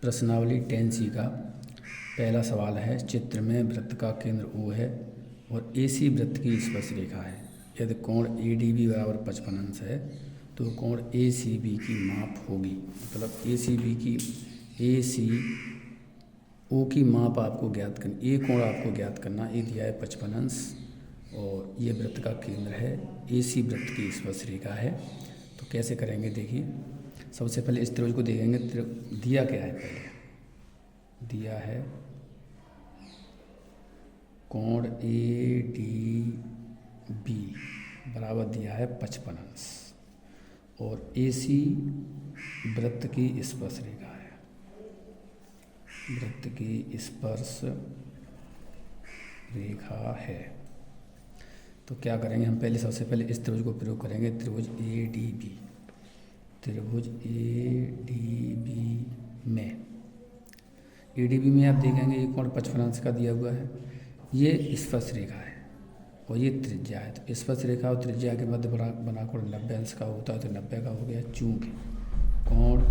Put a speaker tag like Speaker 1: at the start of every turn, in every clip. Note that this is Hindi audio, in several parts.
Speaker 1: प्रश्नावली 10C का पहला सवाल है, चित्र में वृत्त का केंद्र O है और AC वृत्त की स्पर्श रेखा है। यदि कोण ADB बराबर 55 अंश है तो कोण ACB की माप होगी। मतलब ACO की माप आपको ज्ञात करनी, ये कोण आपको ज्ञात करना। ये दिया है 55 अंश और ये वृत्त का केंद्र है, AC वृत्त की स्पर्श रेखा है। तो कैसे करेंगे देखिए। सबसे पहले इस त्रिभुज को देखेंगे। दिया क्या है, पहले दिया है कोण ADB बराबर दिया है 55 अंश और AC वृत्त की स्पर्श रेखा है, वृत्त की स्पर्श रेखा है। तो क्या करेंगे हम, पहले सबसे पहले इस त्रिभुज को प्रयोग करेंगे। त्रिभुज ADB में आप देखेंगे ये कोण 55 अंश का दिया हुआ है, ये स्पर्श रेखा है और ये त्रिज्या है। तो स्पर्श रेखा और त्रिज्या के मध्य बना कोण 90 अंश का होता है, तो 90 का हो गया। चूंकि कोण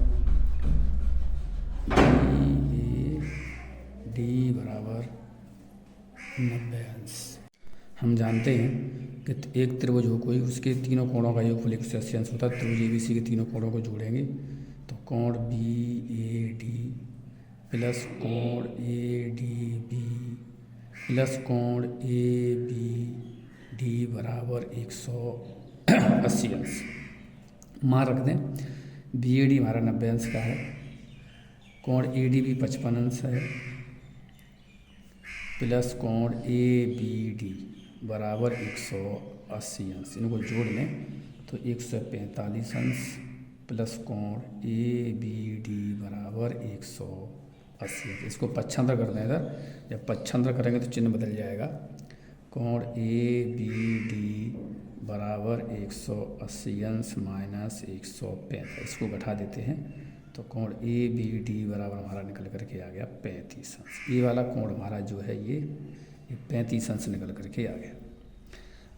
Speaker 1: BAD बराबर 90 अंश, हम जानते हैं कि एक त्रिभुज हो कोई, उसके तीनों कोणों का योगफल 180 अंश होता है। त्रिभुज ABC के तीनों कोणों को जोड़ेंगे तो कोण BAD प्लस कोण ADB प्लस कोण ABD बराबर 180 अंश। मान रख दें BAD हमारा 90 अंश का है, कोण ADB 55 अंश है, प्लस कोण ABD बराबर 180 अंश। इनको जोड़ लें तो 145 अंश प्लस कोण ABD बराबर 180 अंश। इसको पक्षांतर कर दें इधर, जब पक्षांतर करेंगे तो चिन्ह बदल जाएगा। कोण ABD बराबर 180 अंश माइनस 135, इसको घटा देते हैं तो कोण ABD बराबर हमारा निकल करके आ गया 35 अंश। ये वाला कोण हमारा जो है ये 35 अंश निकल करके आ गया।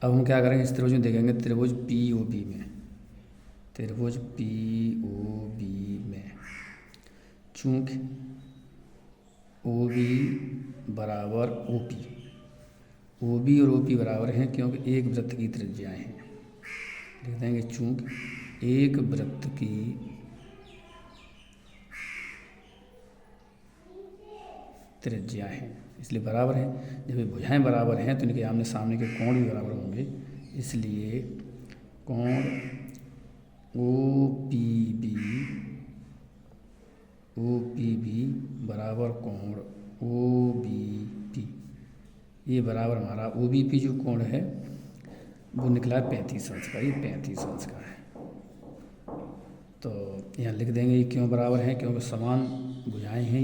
Speaker 1: अब हम क्या करेंगे, इस त्रिभुज में देखेंगे। त्रिभुज POB में चूंकि OB बराबर OP और OP बराबर हैं क्योंकि एक वृत्त की त्रिज्याएं हैं। लिख देंगे चूंकि एक वृत्त की त्रिज्या है इसलिए बराबर है। जब ये भुजाएं बराबर हैं तो इनके आमने सामने के कोण भी बराबर होंगे, इसलिए कोण OPB बराबर कोण OBP, ये बराबर हमारा OBP जो कोण है वो निकला 35 अंश का, ये 35 अंश का है। तो यहाँ लिख देंगे ये क्यों बराबर है, क्योंकि समान भुजाएं हैं।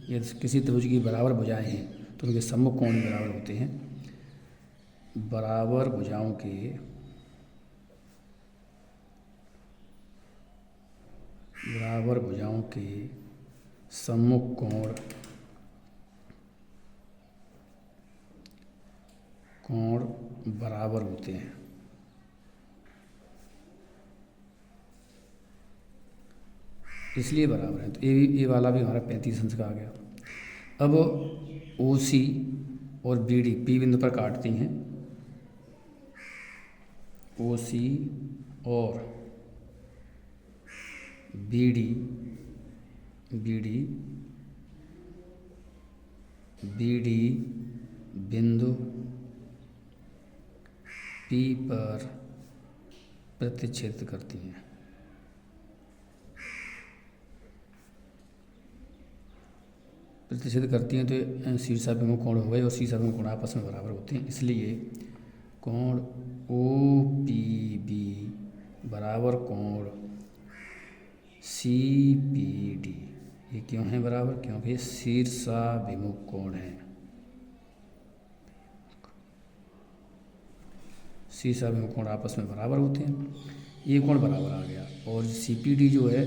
Speaker 1: ये किसी त्रिभुज की बराबर भुजाएं हैं तो उनके सम्मुख कोण भी बराबर होते हैं। बराबर भुजाओं के सम्मुख कोण बराबर होते हैं। इसलिए बराबर है। तो ये वाला भी हमारा 35 अंश का आ गया। अब OC और BD P बिंदु पर काटती हैं। OC और BD बिंदु P पर प्रतिच्छेद करती हैं। तो शीर्षाभिमुख कोण हो गए और शीर्षाभिमुख कोण आपस में बराबर होते हैं। इसलिए कोण OPB बराबर कोण CPD, ये क्यों है बराबर, क्योंकि शीर्षाभिमुख कोण है। शीर्षाभिमुख कोण आपस में बराबर होते हैं, ये कोण बराबर आ गया। और CPD जो है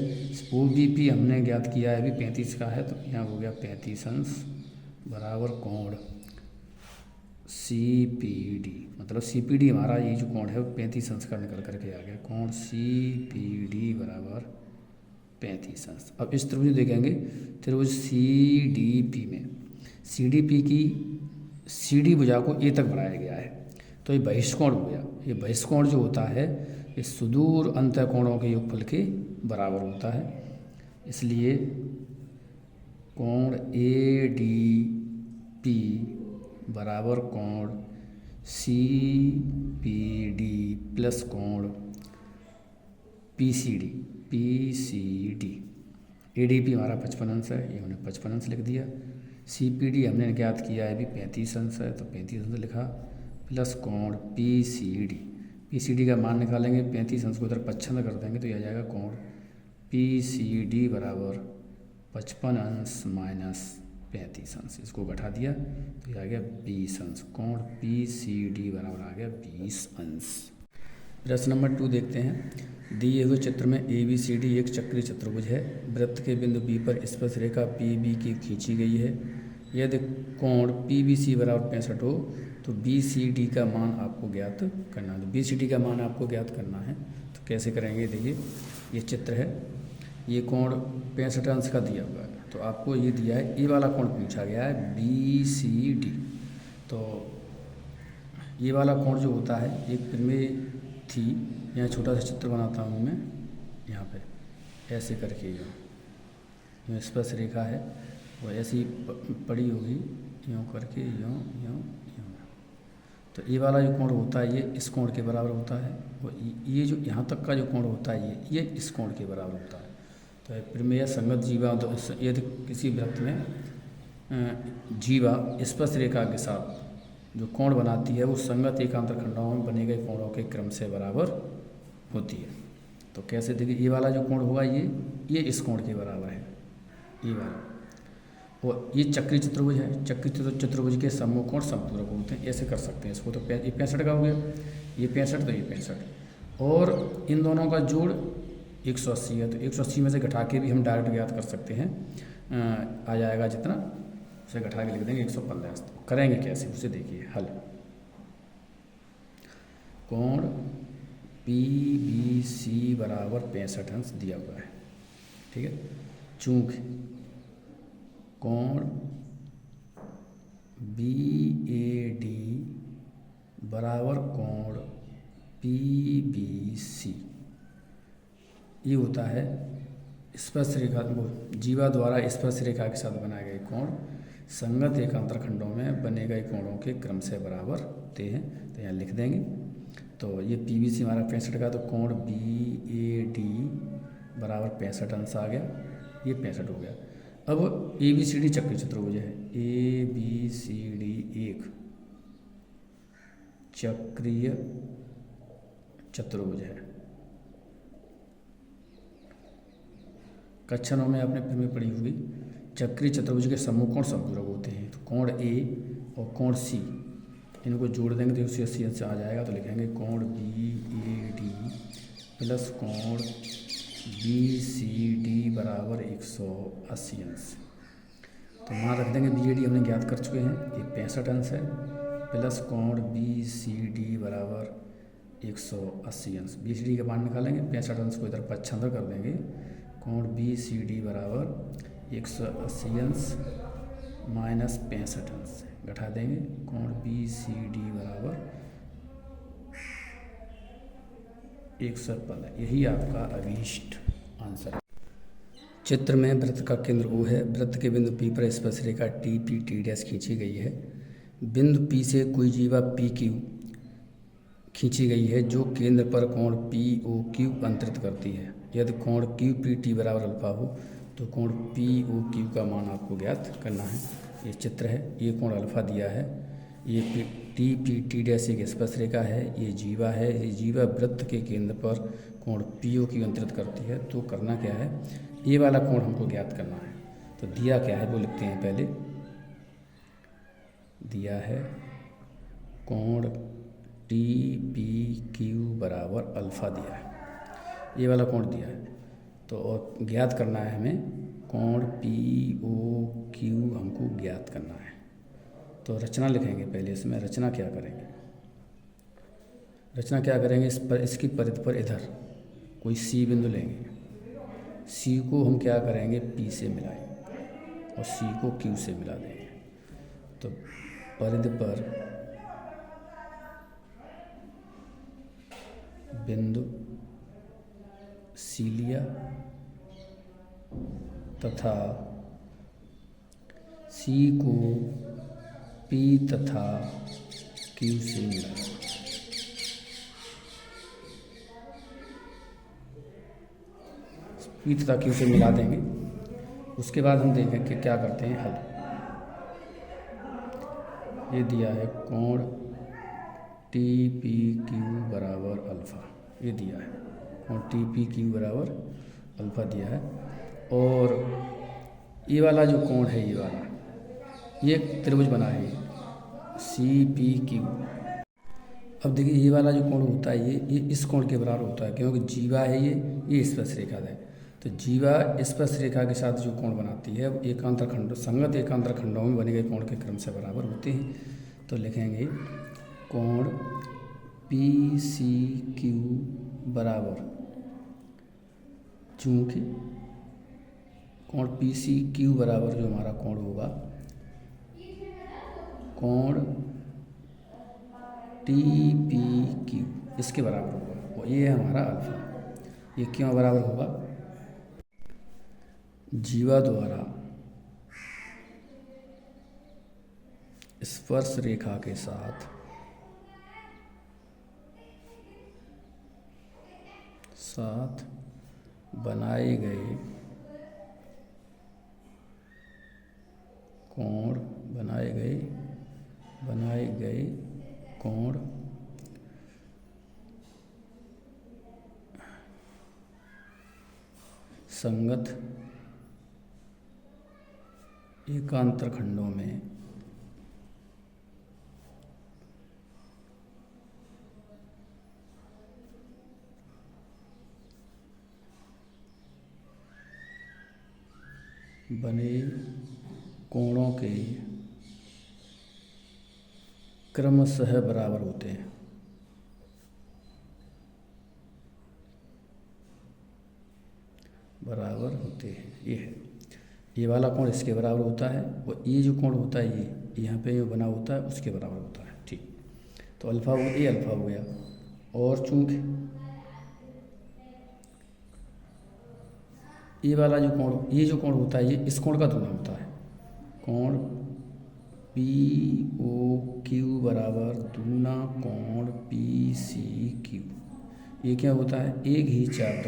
Speaker 1: OBP हमने ज्ञात किया है अभी 35 का है, तो यहाँ हो गया 35 अंश बराबर कोण CPD। मतलब CPD हमारा ये जो कोण है वो 35 अंश का निकल करके आ गया। कोण CPD बराबर 35 अंश। अब इस त्रिभुज देखेंगे, त्रिभुज CDP में CDP की CD भुजा को A तक बढ़ाया गया है, तो ये बहिष्कोण हो गया। ये बहिष्कोण जो होता है ये सुदूर अंतःकोणों के योगफल के बराबर होता है, इसलिए कोण ADP बराबर कोण CPD प्लस कोण PCD। ADP हमारा 55 अंश है, ये हमने 55 अंश लिख दिया। CPD हमने ज्ञात किया है भी 35 अंश है, तो 35 अंश लिखा, प्लस कोण PCD का मान निकालेंगे, 35 अंश को उधर 55 कर देंगे तो यह आ जाएगा कोण PCD बराबर 55 अंश माइनस 35 अंश। इसको घटा दिया तो यह आ गया 20 अंश। कोण PCD बराबर आ गया 20 अंश। प्रश्न नंबर 2 देखते हैं। दिए हुए चित्र में ABCD एक चक्रीय चतुर्भुज है। वृत्त के बिंदु B पर स्पर्श रेखा PB की खींची गई है। यदि कोण PBC बराबर 65 हो तो BCD का मान आपको ज्ञात करना है। तो BCD का मान आपको ज्ञात करना है, तो कैसे करेंगे? देखिए, ये चित्र है, ये कोण 65 अंश का दिया हुआ है, तो आपको ये दिया है, ये वाला कोण पूछा गया है BCD। तो ये वाला कोण जो होता है, एक प्रमेय थी, यहाँ छोटा सा चित्र बनाता हूँ मैं, यहाँ पे ऐसे करके यूँ स्पर्श रेखा है वो ऐसी पड़ी होगी, यूँ करके यूँ यूँ यूँ। तो ये वाला जो कोण होता है ये इस कोण के बराबर होता है, वो ये जो यहाँ तक का जो कोण होता है ये इस कोण के बराबर होता है। तो प्रमेय संगत जीवा, यदि किसी वृत्त में जीवा स्पर्श रेखा के साथ जो कोण बनाती है वो संगत एकांतर खंडों में बने गए कोणों के क्रम से बराबर होती है। तो कैसे? देखिए, ये वाला जो कोण होगा ये इस कोण के बराबर है, ये वाला। और ये चक्रीय चतुर्भुज है, चक्रीय चतुर्भुज के समूह कोण समपूरक होते हैं, ऐसे कर सकते हैं इसको। तो ये 65 का हो गया, ये 65 तो ये 65, और इन दोनों का जोड़ 180 है, तो 180 में से घटा के भी हम डायरेक्ट ज्ञात कर सकते हैं। आ जाएगा जितना, उसे घटा के लिख देंगे 115। तो करेंगे कैसे उसे देखिए हल। कोण PBC बराबर 65 अंश दिया हुआ है, ठीक है। चूंकि कोण BAD बराबर कोण PBC ये होता है स्पर्श रेखा, जीवा द्वारा स्पर्श रेखा के साथ बनाए गए कोण संगत एकांतर खंडों में बने गए कोणों के क्रम से बराबर होते हैं। तो यहाँ लिख देंगे। तो ये PBC हमारा 65 का, तो कोण BAD बराबर 65 अंश आ गया, ये 65 हो गया। अब ABCD चक्रीय चतुर्भुज है, ABCD एक चक्रीय चतुर्भुज है। कक्षा 9 में आपने प्रमेय पढ़ी होगी, चक्रीय चतुर्भुज के समूह कोण समपूरक होते हैं। तो कोण A और कोण C इनको जोड़ देंगे तो 180 अंश आ जाएगा। तो लिखेंगे कोण BAD प्लस कोण BCD बराबर 180 अंश। तो वहाँ रख देंगे, BAD हमने ज्ञात कर चुके हैं, ये 65 अंश है, प्लस कोण BCD बराबर 180 अंश। BCD का मान निकालेंगे, 65 अंश को इधर 75 कर देंगे, कोण BCD बराबर 180 अंश माइनस 65 अंश घटा देंगे, कोण BCD बराबर 115। यही आपका अभीष्ट आंसर है। चित्र में वृत्त का केंद्र O है। वृत्त के बिंदु P पर स्पर्श रेखा TPT' खींची गई है। बिंदु P से कोई जीवा PQ खींची गई है जो केंद्र पर कोण POQ अंतरित करती है। यदि कोण QPT बराबर अल्फा हो तो कोण POQ का मान आपको ज्ञात करना है। ये चित्र है, ये कोण अल्फा दिया है, ये TPT' एक स्पर्श रेखा है, ये जीवा है, ये जीवा वृत्त के केंद्र पर कोण POQ अंतरित करती है। तो करना क्या है, ये वाला कोण हमको ज्ञात करना है। तो दिया क्या है वो लिखते हैं पहले। दिया है कोण TPQ बराबर अल्फा दिया है, ये वाला कोण दिया है। तो और ज्ञात करना है हमें कोण POQ हमको ज्ञात करना है। तो रचना लिखेंगे पहले, इसमें रचना क्या करेंगे, रचना क्या करेंगे, इस पर इसकी परिधि पर इधर कोई C बिंदु लेंगे, सी को हम क्या करेंगे, पी से मिलाएंगे और सी को क्यू से मिला देंगे। तो परिधि पर बिंदु सी लिया तथा सी को पी तथा क्यू से मिलाया। पी तथा क्यू से मिला देंगे। उसके बाद हम देखें कि क्या करते हैं हल। ये दिया है कोण टी पी क्यू बराबर अल्फ़ा, ये दिया है कोण टी पी क्यू बराबर अल्फ़ा दिया है। और ये वाला जो कोण है, ये वाला, ये त्रिभुज बना है सी पी क्यू। अब देखिए ये वाला जो कोण होता है ये इस कोण के बराबर होता है, क्योंकि जीवा है ये स्पर्श रेखा है। तो जीवा स्पर्श रेखा के साथ जो कोण बनाती है वो एकांतर खंडों, संगत एकांतर खंडों में बने गए कोण के क्रम से बराबर होते हैं। तो लिखेंगे कोण पी सी क्यू बराबर, चूँकि कोण पी सी क्यू बराबर जो हमारा कोण होगा, कोण टी पी क्यू इसके बराबर होगा, और ये है हमारा अल्फ़ा। ये क्यों बराबर होगा, जीवा द्वारा स्पर्श रेखा के साथ बनाए गए कोण, बनाए गए कोण संगत एकांतर खंडों में बने कोणों के क्रमशः बराबर होते हैं। ये है, ये वाला कोण इसके बराबर होता है, और ये जो कोण होता है ये यहाँ पे जो बना होता है उसके बराबर होता है। ठीक, तो अल्फ़ा ये अल्फ़ा हो गया। और चूँकि ये वाला जो कोण, ये जो कोण होता है ये इस कोण का दूना होता है। कोण पी ओ क्यू बराबर दूना कोण पी सी क्यू। ये क्या होता है, एक ही चाप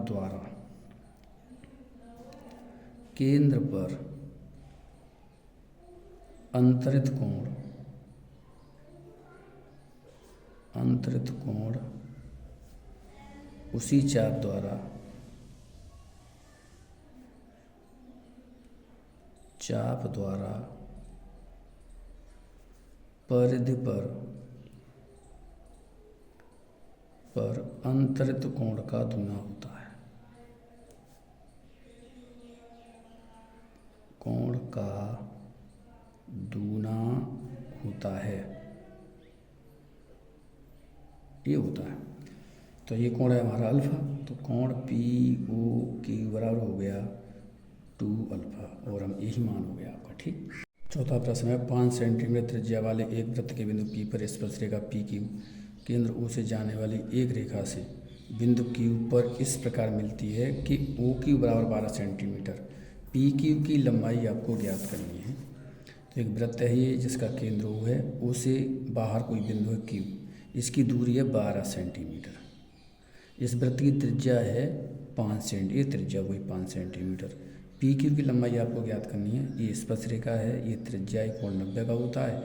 Speaker 1: द्वारा केंद्र पर अंतरित कोण उसी चाप द्वारा परिधि पर अंतरित कोण का दूना होता है। कोण का दूना होता है, ये होता है। तो ये कोण है हमारा अल्फ़ा। तो कोण पी ओ क्यू बराबर हो गया 2 अल्फ़ा, और हम यही मान हो गया आपका। ठीक, चौथा प्रश्न है 5 सेंटीमीटर त्रिज्या वाले एक वृत्त के बिंदु P पर स्पर्श रेखा पी क्यू केंद्र O से जाने वाली एक रेखा से बिंदु Q पर इस प्रकार मिलती है कि ओ क्यू बराबर 12 सेंटीमीटर। पी क्यू की लंबाई आपको ज्ञात करनी है। तो एक वृत्त है ये जिसका केंद्र O है, O से बाहर कोई बिंदु है Q, इसकी दूरी है 12 सेंटीमीटर। इस वृत्त की त्रिज्या है 5 सेंटीमीटर, ये त्रिज्या वही 5 सेंटीमीटर। पी क्यू की लंबाई आपको ज्ञात करनी है। ये स्पर्श रेखा है, ये त्रिज्या कोण 90 का होता है,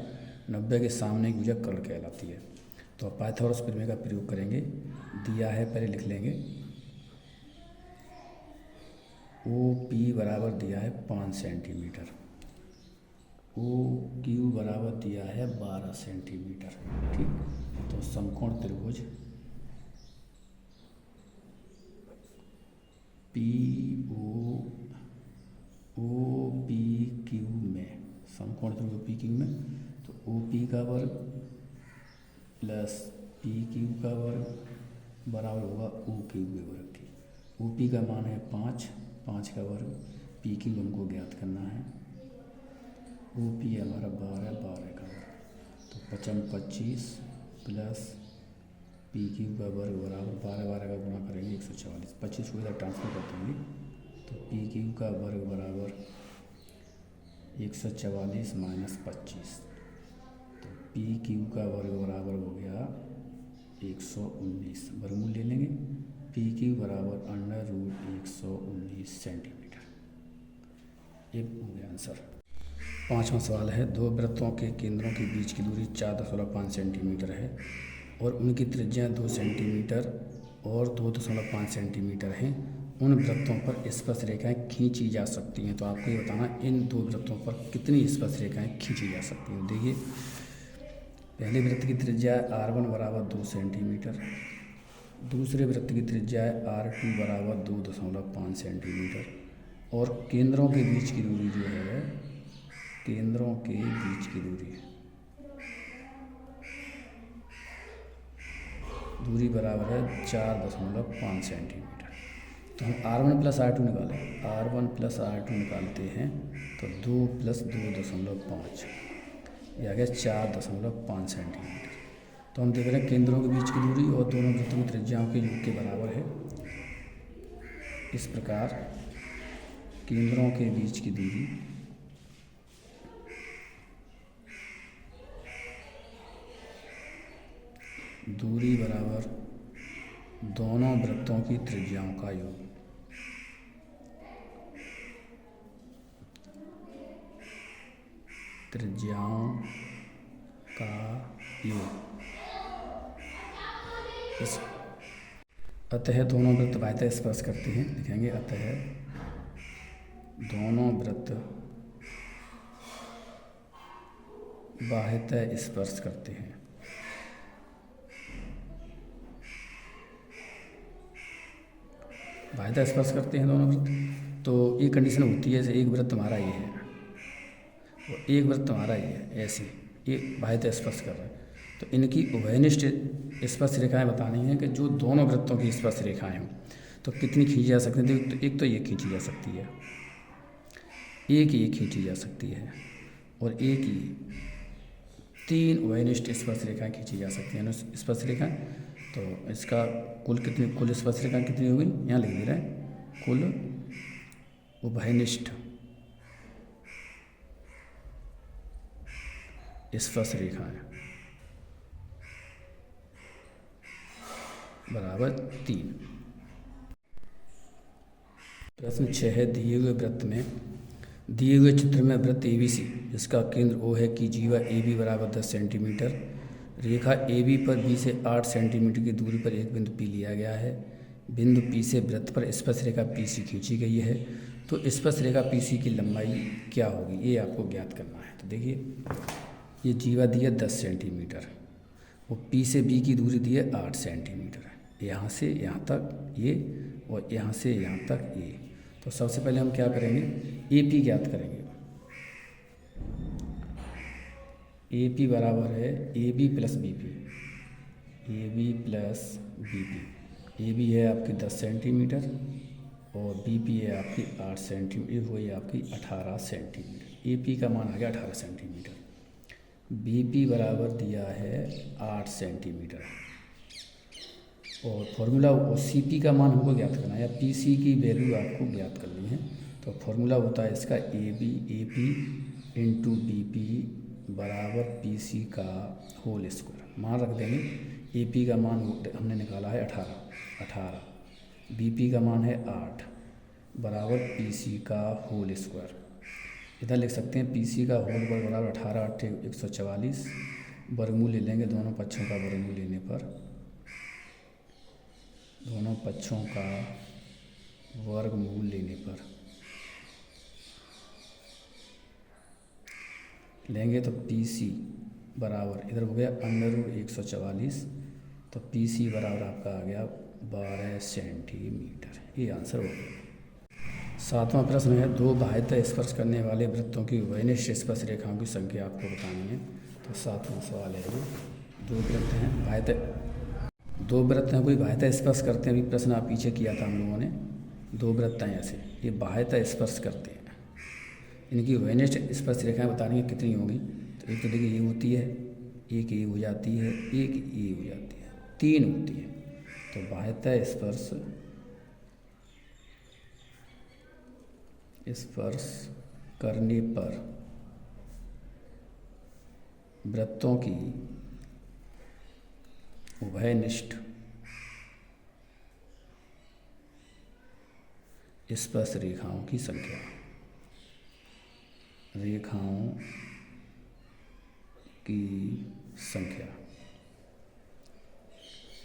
Speaker 1: 90 के सामने की भुजा कर्ण कहलाती है। तो पाइथागोरस प्रमेय का प्रयोग करेंगे। दिया है, पहले लिख लेंगे। ओ पी बराबर दिया है 5 सेंटीमीटर, ओ क्यू बराबर दिया है 12 सेंटीमीटर। ठीक, तो समकोण त्रिभुज पी ओ पी क्यू में, समकोण त्रिभुज पी क्यू में, तो ओ पी का वर्ग प्लस पी क्यू का वर्ग बराबर होगा ओ क्यूब के वर्ग की। ओ पी का मान है 5, 5 का वर्ग, पी क्यूब हमको ज्ञात करना है। ओ पी हमारा 12, 12 का वर्ग, तो 5 25 प्लस पी क्यूब का वर्ग बराबर 12, 12 का गुणा करेंगे 144, 25 को इधर ट्रांसफर कर देंगे, तो पी क्यूब का वर्ग बराबर 144 माइनस 25, तो पी क्यूब का वर्ग बराबर हो गया 119, वर्गमूल ले लेंगे, पी क्यूब बराबर √119 सेंटीमीटर। ये हो गया आंसर। 5वां सवाल है, दो वृत्तों के केंद्रों के बीच की दूरी 4.5 सेंटीमीटर है और उनकी त्रिज्या 2 सेंटीमीटर और 2.5 सेंटीमीटर हैं। उन वृत्तों पर स्पर्श रेखाएं खींची जा सकती हैं। तो आपको ये बताना इन दो वृत्तों पर कितनी स्पर्श रेखाएं खींची जा सकती हैं। देखिए, पहले वृत्त की त्रिज्या है R1 बराबर 2 सेंटीमीटर, दूसरे वृत्त की त्रिज्या है R2 बराबर 2.5 सेंटीमीटर और केंद्रों के बीच की दूरी जो है, केंद्रों के बीच की दूरी बराबर है 4.5 सेंटीमीटर। तो हम R1 प्लस R2 निकालें, R1 प्लस R2 निकालते हैं तो 2 प्लस 2.5, यह आ गया 4.5 सेंटीमीटर। तो हम देख रहे हैं केंद्रों के बीच की दूरी और दोनों वृत्तों की त्रिज्याओं के योग के बराबर है। इस प्रकार केंद्रों के बीच की दूरी बराबर दोनों वृत्तों की त्रिज्याओं का योग। त्रिज्याओं का योग। अतः दोनों वृत्त बाह्यतः स्पर्श करते हैं। लिखेंगे अतः दोनों वृत्त बाह्यतः स्पर्श करते हैं। बाह्यतः स्पर्श करते हैं दोनों वृत्त। तो एक कंडीशन होती है, जैसे एक वृत्त हमारा ये है और एक वृत्त हमारा ये है, ऐसे ये बाह्यतः स्पर्श कर रहा है। तो इनकी उभयनिष्ठ स्पर्श रेखाएं बतानी है कि जो दोनों वृत्तों की स्पर्श रेखाएं हों तो कितनी खींची जा सकती है। तो एक तो ये खींची जा सकती है, एक ये खींची जा सकती है और एक ही 3 उभयनिष्ठ स्पर्श रेखाएं खींची जा सकती हैं। स्पर्श रेखाएं, तो इसका कुल स्पर्श रेखाएं कितनी हो गई, यहाँ लिख दे रहे हैं, कुल उभयनिष्ठ स्पर्श रेखाएं बराबर 3। प्रश्न 6 है, दिए हुए वृत्त में, दिए हुए चित्र में वृत्त ABC जिसका केंद्र O है की जीवा AB बराबर 10 सेंटीमीटर, रेखा AB पर B से 8 सेंटीमीटर की दूरी पर एक बिंदु P लिया गया है। बिंदु P से वृत्त पर स्पर्श रेखा PC खींची गई है। तो स्पर्श रेखा PC की लंबाई क्या होगी, ये आपको ज्ञात करना है। तो देखिए, ये जीवा दी है 10 सेंटीमीटर और P से B की दूरी दी है 8 सेंटीमीटर, यहाँ से यहाँ तक ये और यहाँ से यहाँ तक ये। तो सबसे पहले हम क्या करेंगे, AP ज्ञात करेंगे। AP बराबर है AB plus BP, AB plus BP। AB है आपकी 10 सेंटीमीटर और BP है आपकी 8 सेंटीमीटर, ये हुई आपकी 18 सेंटीमीटर। AP का मान आ गया 18 सेंटीमीटर, BP बराबर दिया है 8 सेंटीमीटर और फॉर्मूला और CP का मान हमको ज्ञात करना है या PC की वैल्यू आपको ज्ञात करनी है। तो फॉर्मूला होता है इसका AP इंटू BP बराबर PC का होल स्क्वायर। मान रख देंगे, AP का मान हमने निकाला है 18, BP का मान है 8 बराबर PC का होल स्क्वायर। इधर लिख सकते हैं PC का होल स्क्वायर बराबर 18 8 144, वर्गमूल ले लेंगे दोनों पक्षों का वर्गमूल लेने पर, दोनों पक्षों का वर्गमूल लेने पर लेंगे तो PC बराबर इधर हो गया √144, तो PC बराबर आपका आ गया 12 सेंटीमीटर। ये आंसर हो गया। 7वां प्रश्न है, दो बाह्यतः स्पर्श करने वाले वृत्तों की उभयनिष्ठ स्पर्श रेखाओं की संख्या आपको बतानी है। तो 7वां सवाल है, वो दो वृत्त हैं, दो वृत्त हैं, कोई बाह्यतः स्पर्श करते हैं। अभी प्रश्न आप पीछे किया था हम लोगों ने, दो वृत्त हैं ऐसे, ये बाह्यतः स्पर्श करते हैं। इनकी वेनिस्ट स्पर्श रेखाएं बतानी है कितनी होंगी। तो एक तो देखिए ये होती है, एक ये हो जाती है, एक ये हो जाती है, 3 होती है। तो बाह्यतः स्पर्श करने पर वृत्तों की उभयनिष्ठ स्पर्श रेखाओं की संख्या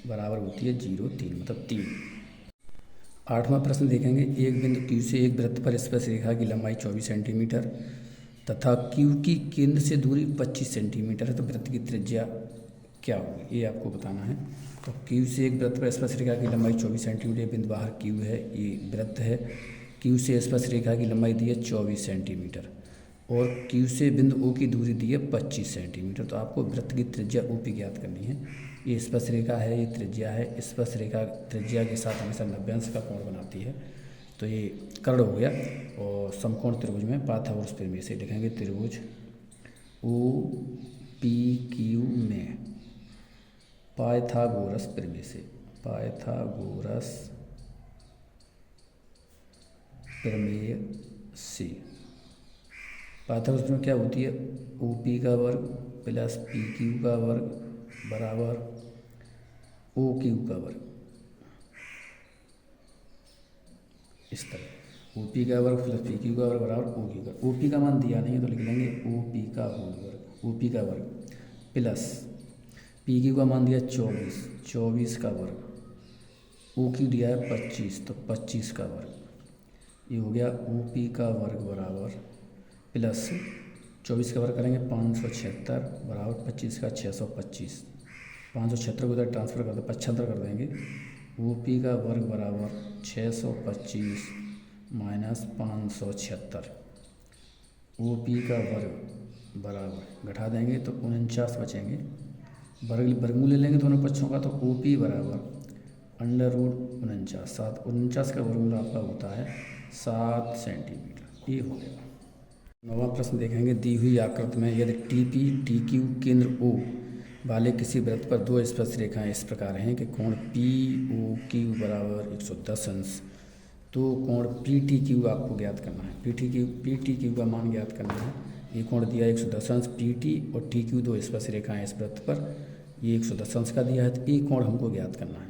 Speaker 1: बराबर होती है 0, 3 मतलब 3। 8वां प्रश्न देखेंगे। एक बिंदु Q से एक वृत्त पर स्पर्श रेखा की लंबाई 24 सेंटीमीटर तथा Q की केंद्र से दूरी 25 सेंटीमीटर है, तो वृत्त की त्रिज्या क्या होगी, ये आपको बताना है। तो Q से एक वृत्त पर स्पर्श रेखा की लंबाई 24 सेंटीमीटर, बिंदु बाहर Q है, ये वृत्त है। Q से स्पर्श रेखा की लंबाई दी है 24 सेंटीमीटर और Q से बिंदु O की दूरी दी है 25 सेंटीमीटर। तो आपको वृत्त की त्रिज्या OP ज्ञात करनी है। ये स्पर्श रेखा है, ये त्रिज्या है। स्पर्श रेखा त्रिज्या के साथ हमेशा 90 अंश का कोण बनाती है। तो ये कर्ण हो गया। और समकोण त्रिभुज में पाइथागोरस प्रमेय से लिखेंगे त्रिभुज OPQ में पाइथागोरस प्रमेय से, पाइथागोरस में क्या होती है, OP का वर्ग प्लस PQ का वर्ग बराबर OQ का वर्ग। इस तरह OP का वर्ग प्लस PQ का वर्ग बराबर OQ का। OP का मान दिया नहीं है तो लिख लेंगे OP का होल वर्ग, OP का वर्ग प्लस PQ का मान दिया 24, 24 का वर्ग, OQ दिया है 25 तो 25 का वर्ग। ये हो गया OP का वर्ग बराबर प्लस 24 का वर्ग करेंगे 576 बराबर 25 का 625। 576 को उधर ट्रांसफ़र कर दो, 75 कर देंगे। OP का वर्ग बराबर 625 माइनस 576। OP का वर्ग बराबर घटा देंगे तो 49 बचेंगे। वर्गमूल ले लेंगे दोनों पक्षों का, तो OP बराबर √49। 49 का वर्गमूल आपका होता है 7 सेंटीमीटर। ये हो गया। 9वां प्रश्न देखेंगे। दी हुई आकृति में यदि TP TQ केंद्र O वाले किसी वृत्त पर दो स्पर्श रेखाएं इस प्रकार हैं कि कोण POQ बराबर 110 अंश, तो कोण PTQ आपको ज्ञात करना है। PTQ का मान ज्ञात करना है। ये कोण दिया 110 अंश, PT और TQ दो स्पर्श रेखाएं इस वृत्त पर, ये 110 अंश का दिया है, तो ये कोण हमको ज्ञात करना है।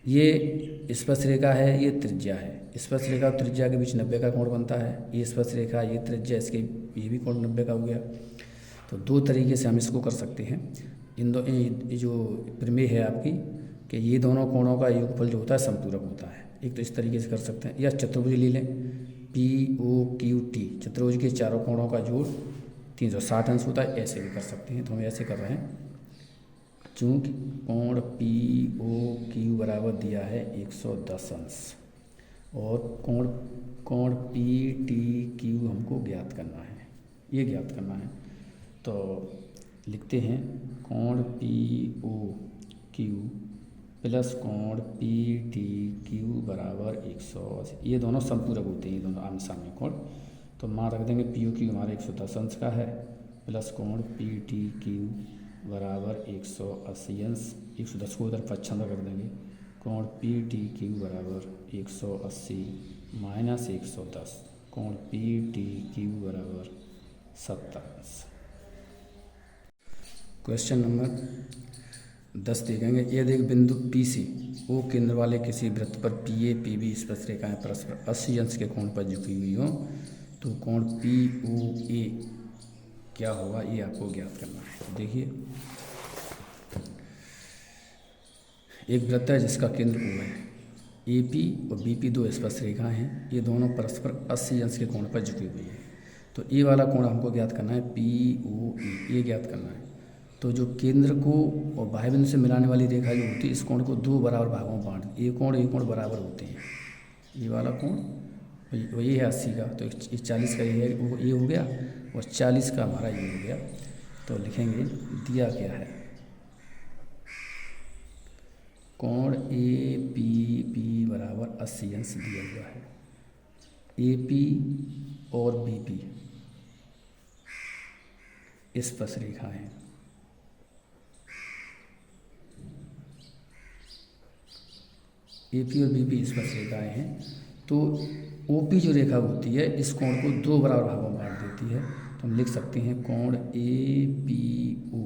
Speaker 1: ये स्पर्श रेखा है, ये त्रिज्या है। स्पर्श रेखा और त्रिज्या के बीच 90 का कोण बनता है। ये स्पर्श रेखा, ये त्रिज्या, इसके ये भी कोण 90 का हो गया। तो दो तरीके से हम इसको कर सकते हैं। ये जो प्रमेय है आपकी कि ये दोनों कोणों का योगफल जो होता है समपूरक होता है। एक तो इस तरीके से कर सकते हैं, या चतुर्भुज ले लें POQT, चतुर्भुज के चारों कोणों का जोड़ 360 अंश होता है, ऐसे भी कर सकते हैं। तो हम ऐसे कर रहे हैं, चूँकि कोण POQ बराबर दिया है 110 अंश और कोण PTQ हमको ज्ञात करना है, ये ज्ञात करना है। तो लिखते हैं कोण POQ प्लस कोण PTQ बराबर 180। ये दोनों समपूरक होते हैं, ये दोनों आमने सामने कोण। तो मान रख देंगे POQ हमारा 110 अंश का है प्लस कोण PTQ बराबर 180 अंश। 110 को उधर 55 कर देंगे। कोण PTQ बराबर 180 माइनस 110, कोण PTQ बराबर 70 अंश। क्वेश्चन नंबर 10 देखेंगे। यदि एक बिंदु P से O केंद्र वाले किसी वृत्त पर PA PB स्पर्श रेखाएं परस्पर 80 अंश के कोण पर झुकी हुई हो, तो कोण POA क्या होगा, ये आपको ज्ञात करना है। देखिए, एक वृत्त है जिसका केंद्र O है, AP और BP दो स्पर्श रेखाएं हैं, ये दोनों परस्पर 80 अंश के कोण पर झुकी हुई है। तो ये वाला कोण हमको ज्ञात करना है, POE, ये ज्ञात करना है। तो जो केंद्र को और बाह्य बिंदु से मिलाने वाली रेखा जो होती है, इस कोण को दो बराबर भागों में बांट, ये कोण बराबर होते हैं। ये वाला कोण वही है 80 का, तो 40 का ये है, ये हो गया, और 40 का हमारा ये हो गया। तो लिखेंगे दिया क्या है, कोण ए पी बी बराबर 80 अंश दिया हुआ है। ए पी और बी पी स्पर्श रेखा है। ए पी और बी पी स्पर्श रेखाएँ हैं। तो ओ पी जो रेखा होती है इस कोण को दो बराबर भागों में बांट देती है। तो हम लिख सकते हैं कोण ए पी ओ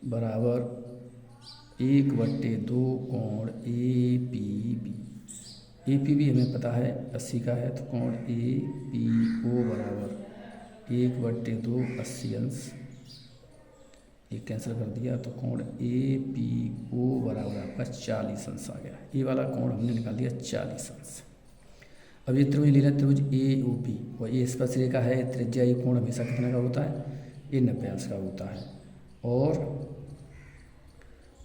Speaker 1: बराबर 1/2 कोण A P B. A P B हमें पता है 80 का है, तो कोण ए पी ओ बराबर 1/2 80 अंश। ये कैंसिल कर दिया तो कोण ए पी ओ बराबर आपका 40 अंश आ गया। ये वाला कोण हमने निकाल दिया 40 अंश। अब ये त्रिभुज ले रहे हैं, त्रिभुज ए ओ पी, और ये स्पर्श रेखा है, त्रिज्या, ये कोण हमेशा कितने का होता है, ये 90 अंश का होता है। और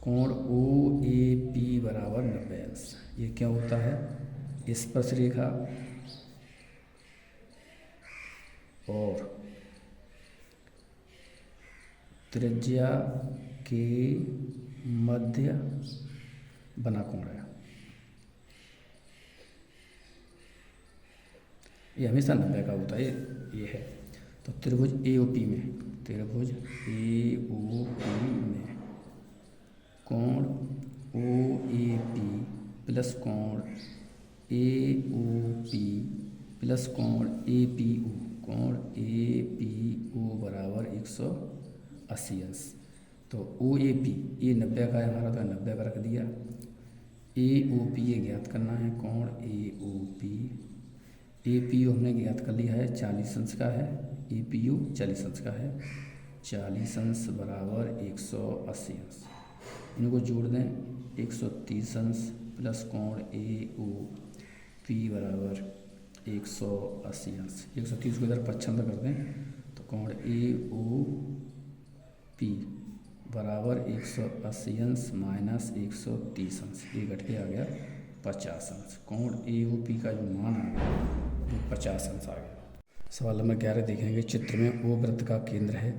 Speaker 1: कोण ओ ए पी बराबर 90 अंश। ये क्या होता है, स्पर्श रेखा और त्रिज्या के मध्य बना कोण है। ये हमेशा 90 का होता है। ये है तो त्रिभुज ए ओ पी में, त्रिभुज ए ओ पी में कोण ओ ए पी प्लस कोण ए ओ पी प्लस कोण ए पी ओ, कोण ए पी ओ बराबर 180 अंश। तो ओ ए पी ये 90 का है हमारा, तो 90 का रख दिया। ए ओ पी ये ज्ञात करना है, कोण A O P, A P U हमने ज्ञात कर लिया है 40 अंश का है, ए पी यू 40 अंश का है, 40 अंश बराबर 180 अंश। इनको जोड़ दें 130 अंश प्लस कोण ए ओ पी बराबर 180 अंश। 130 को इधर पच्छांतर कर दें तो कोण ए ओ पी बराबर 180 अंश माइनस 130 अंश, ये घट के आ गया 50 अंश। कोण ए ओ पी का जो मान आ गया वो 50 अंश आ गया। सवाल नंबर 11 देखेंगे। चित्र में ओ वृत्त का केंद्र है,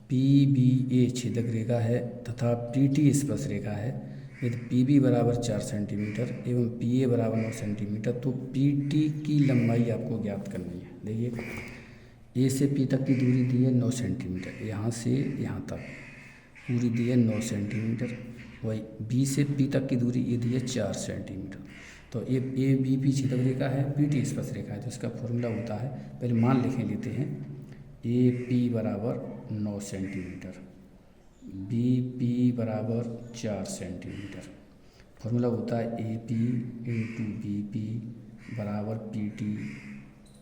Speaker 1: पी बी ए छेदक रेखा है तथा पी टी स्पर्श रेखा है। यदि पी बी बराबर 4 सेंटीमीटर एवं पी ए बराबर 9 सेंटीमीटर, तो पी टी की लंबाई आपको ज्ञात करनी है। देखिए ए से पी तक की दूरी दी है 9 सेंटीमीटर, यहाँ से यहाँ तक पूरी दी है 9 सेंटीमीटर। वही बी से पी तक की दूरी ये दी है 4 सेंटीमीटर। तो ये ए बी पी छेदक रेखा है, पी टी स्पर्श रेखा है, तो इसका फॉर्मूला होता है, पहले मान लिख लेते हैं, ए पी बराबर 9 सेंटीमीटर, बी पी बराबर 4 सेंटीमीटर। फॉर्मूला होता है A P into B P बराबर पी टी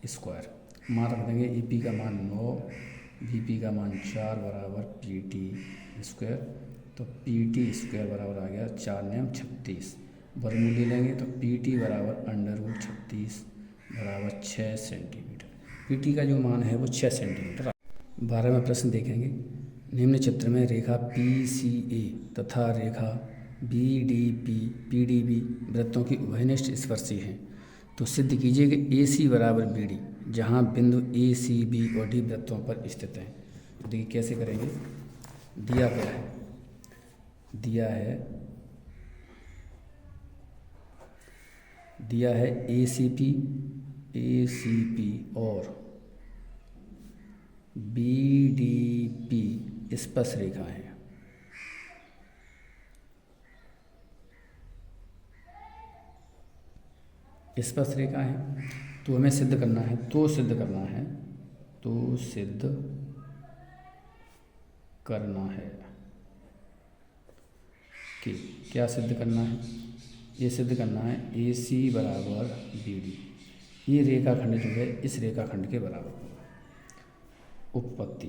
Speaker 1: स्क्वायर। मान रख देंगे, ए पी का मान 9, बी पी का मान 4 बराबर पी टी स्क्वायर। तो पी टी स्क्वायर बराबर आ गया 4 9 36, वर्गमूल ले लेंगे तो पी टी बराबर √36 बराबर 6 सेंटीमीटर। पी टी का जो मान है वो 6 सेंटीमीटर। 12वां प्रश्न देखेंगे। निम्न चित्र में रेखा पी सी ए तथा रेखा B D P P D B वृत्तों की उभयनिष्ठ स्पर्शी हैं, तो सिद्ध कीजिए कि ए सी बराबर बी डी, जहाँ बिंदु ए सी बी और डी वृत्तों पर स्थित हैं। तो देखिए कैसे करेंगे। दिया क्या है, दिया है ए सी पी और बी डी पी स्पर्श रेखा है। स्पर्श रेखा है तो हमें सिद्ध करना है, तो सिद्ध करना है कि क्या सिद्ध करना है, ये सिद्ध करना है ए सी बराबर बी डी, ये रेखाखंड जो है इस रेखाखंड के बराबर होगा। उपपत्ति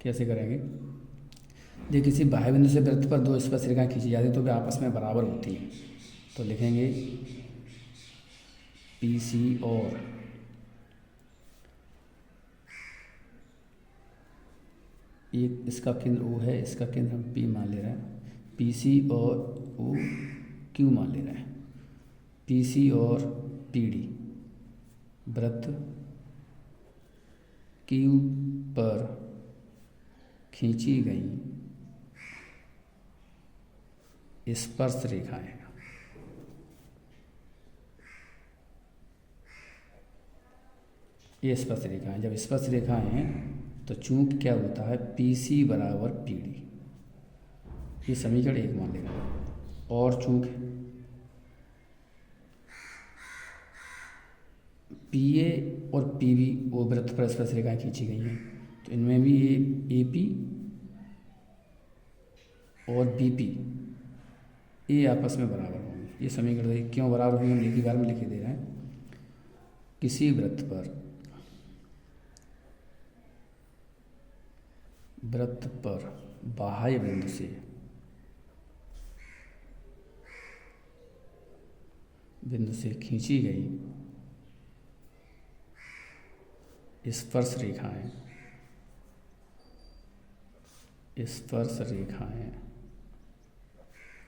Speaker 1: कैसे करेंगे। देखिए किसी बाह्य बिंदु से वृत्त पर दो स्पर्श रेखाएं खींची जाती हैं तो वे आपस में बराबर होती हैं। तो लिखेंगे पी सी और एक इसका केंद्र O है, इसका केंद्र हम P मान ले रहे हैं, पी सी और O Q मान ले रहे हैं। पी सी और पी डी वृत्त Q पर खींची गई स्पर्श रेखाएं। ये स्पर्श रेखाएं, जब स्पर्श रेखाएं हैं तो चूंकि क्या होता है पी सी बराबर पी डी, ये समीकरण 1 मान लेगा। और चूंकि पी ए और पी बी वो वृत्त पर स्पर्श रेखाएं खींची गई हैं, तो इनमें भी ए पी और बी पी ये आपस में बराबर होंगे। ये समीकरण क्यों बराबर होंगे हम एक ही बार में लिख दे रहे हैं। किसी वृत्त पर बाह्य बिंदु से खींची गई स्पर्श रेखाएं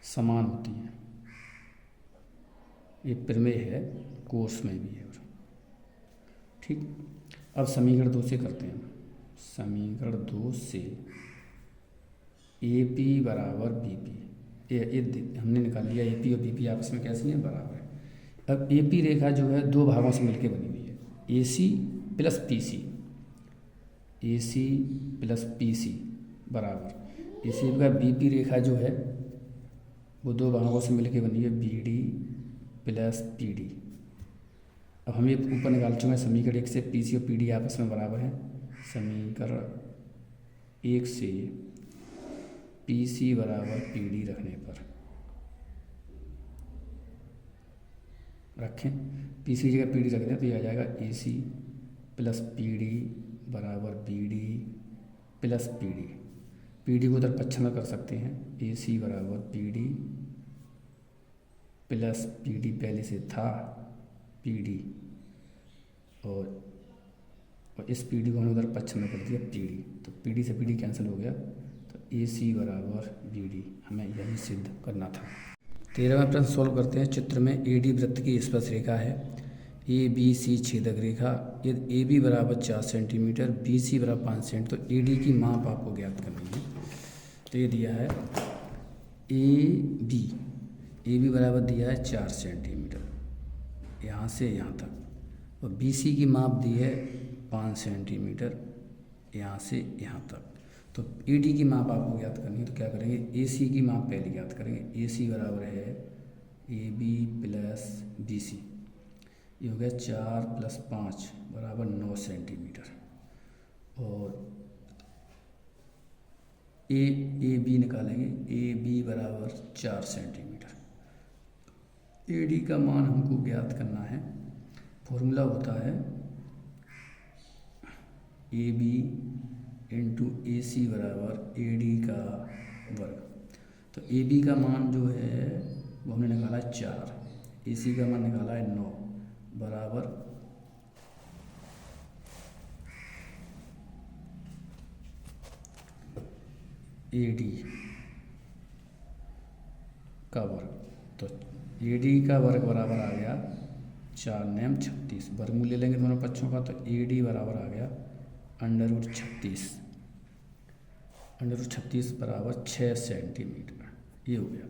Speaker 1: समान होती हैं। ये प्रमेय है, कोर्स में भी है। ठीक, अब समीकरण 2 से करते हैं। समीकरण 2 से ए पी बराबर बी पी, ये हमने निकाल लिया। ए पी और बी पी आपस में कैसी हैं, बराबर है। अब ए पी रेखा जो है दो भागों से मिलकर बनी हुई है, ए सी प्लस पी सी, ए सी प्लस पी सी बराबर इसी प्रकार बी पी रेखा जो है वो दो भागों से मिलकर बनी है, B D plus P D. अब हम ये ऊपर निकाल चुके हैं समीकरण 1 से पी सी और पी डी आपस में बराबर हैं। समीकरण 1 से पी सी बराबर पी डी रखने पर रखें, पी सी जगह पी डी रख दें तो ये आ जाएगा A C plus P D बराबर B D plus P D. P D को उधर पश्चिम में कर सकते हैं, ए सी बराबर P D plus P D पहले से था पी डी, और इस पी डी को हमने उधर पश्चिम में कर दिया पी डी, तो पी डी से पी डी कैंसिल हो गया, तो ए सी बराबर बी डी हमें यही सिद्ध करना था। 13वां प्रश्न सोल्व करते हैं। चित्र में ए डी वृत्त की स्पर्श रेखा है, ए बी सी छेदक रेखा, यदि ए बी बराबर 4 सेंटीमीटर, बी सी बराबर 5 सेंट, तो ए डी की माप आपको ज्ञात करनी है। तो ये दिया है ए बी बराबर दिया है 4 सेंटीमीटर यहाँ से यहाँ तक, और बी सी की माप दी है 5 सेंटीमीटर यहाँ से यहाँ तक। तो ए डी की माप आपको ज्ञात करनी है, तो क्या करेंगे, ए सी की माप पहले ज्ञात करेंगे। ए सी बराबर है A B plus B C, ये हो गया 4 प्लस 5 बराबर 9 सेंटीमीटर, और ए बी निकालेंगे, ए बी बराबर 4 सेंटीमीटर। ए डी का मान हमको ज्ञात करना है, फॉर्मूला होता है A B into A C बराबर ए डी का वर्ग। तो ए बी का मान जो है वो हमने निकाला है 4, ए सी का मान निकाला है 9 बराबर ए डी का वर्ग। तो ए डी का वर्ग बराबर आ गया 4 नेम 36, वर्गमूल ले लेंगे दोनों पक्षों का, तो ए डी बराबर आ गया √36, √36 बराबर 6 सेंटीमीटर, ये हो गया।